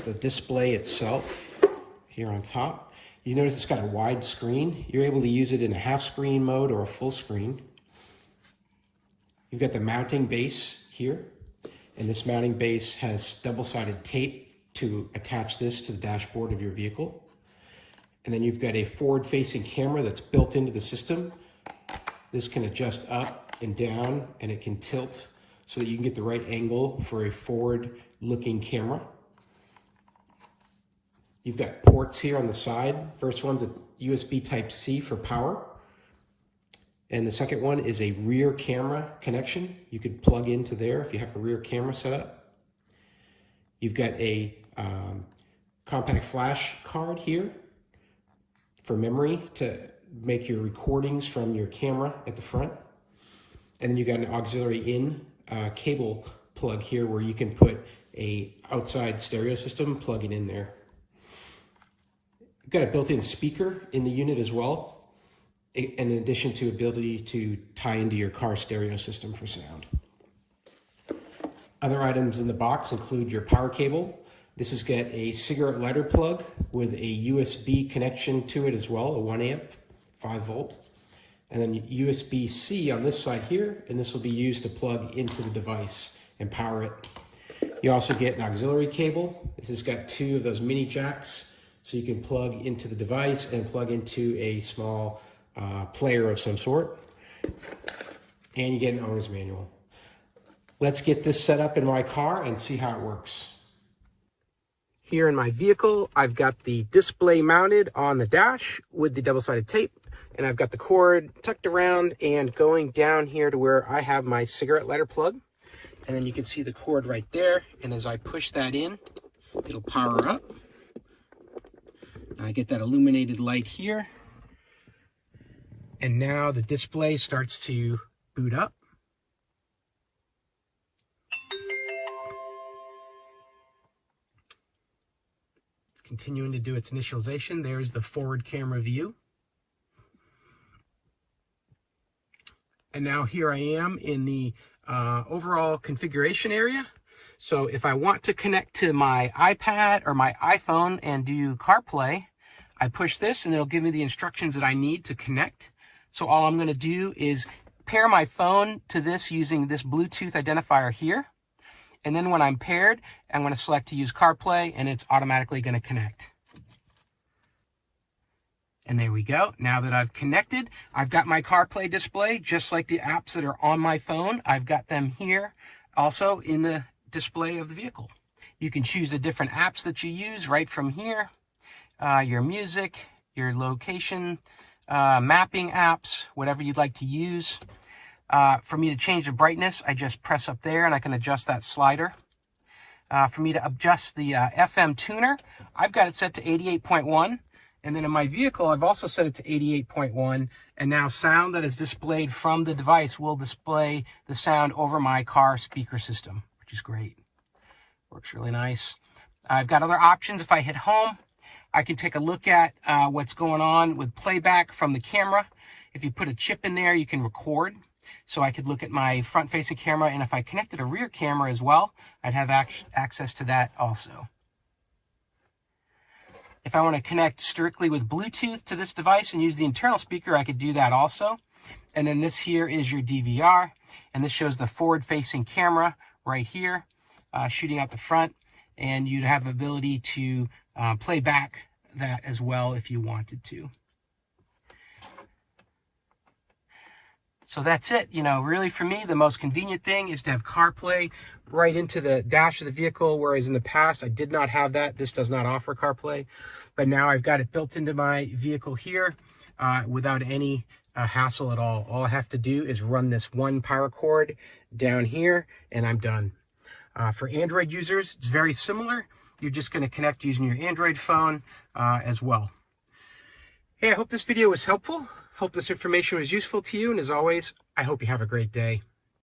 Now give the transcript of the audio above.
the display itself here on top. You notice it's got a wide screen. You're able to use it in a half screen mode or a full screen. You've got the mounting base here, and this mounting base has double-sided tape to attach this to the dashboard of your vehicle. And then you've got a forward-facing camera that's built into the system. This can adjust up and down, and it can tilt so that you can get the right angle for a forward-looking camera. You've got ports here on the side. First one's a USB Type-C for power. And the second one is a rear camera connection. You could plug into there if you have a rear camera set up. You've got a compact flash card here for memory to make your recordings from your camera at the front. And then you've got an auxiliary in cable plug here where you can put a outside stereo system, plug it in there. You've got a built-in speaker in the unit as well, in addition to ability to tie into your car stereo system for sound. Other items in the box include your power cable. This has got a cigarette lighter plug with a USB connection to it as well, a 1 amp, 5 volt. And then USB-C on this side here, and this will be used to plug into the device and power it. You also get an auxiliary cable. This has got 2 of those mini jacks, so you can plug into the device and plug into a small player of some sort. And you get an owner's manual. Let's get this set up in my car and see how it works. Here in my vehicle, I've got the display mounted on the dash with the double-sided tape, and I've got the cord tucked around and going down here to where I have my cigarette lighter plug. And then you can see the cord right there, and as I push that in, it'll power up. I get that illuminated light here. And now the display starts to boot up. It's continuing to do its initialization. There's the forward camera view. And now here I am in the overall configuration area. So if I want to connect to my iPad or my iPhone and do CarPlay, I push this and it'll give me the instructions that I need to connect. So all I'm going to do is pair my phone to this using this Bluetooth identifier here. And then when I'm paired, I'm going to select to use CarPlay, and it's automatically going to connect. And there we go. Now that I've connected, I've got my CarPlay display, just like the apps that are on my phone. I've got them here also in the display of the vehicle. You can choose the different apps that you use right from here. Your music, your location, mapping apps, whatever you'd like to use. For me to change the brightness, I just press up there and I can adjust that slider. For me to adjust the FM tuner, I've got it set to 88.1. And then in my vehicle, I've also set it to 88.1. And now sound that is displayed from the device will display the sound over my car speaker system, which is great. Works really nice. I've got other options. If I hit home, I can take a look at what's going on with playback from the camera. If you put a chip in there, you can record. So I could look at my front-facing camera, and if I connected a rear camera as well, I'd have access to that also. If I want to connect strictly with Bluetooth to this device and use the internal speaker, I could do that also. And then this here is your DVR, and this shows the forward-facing camera right here, shooting out the front, and you'd have the ability to play back that as well if you wanted to. So that's it. You know, really for me, the most convenient thing is to have CarPlay right into the dash of the vehicle, whereas in the past, I did not have that. This does not offer CarPlay, but now I've got it built into my vehicle here without any hassle at all. All I have to do is run this one power cord down here, and I'm done. For Android users, it's very similar. You're just going to connect using your Android phone as well. Hey, I hope this video was helpful. Hope this information was useful to you. And as always, I hope you have a great day.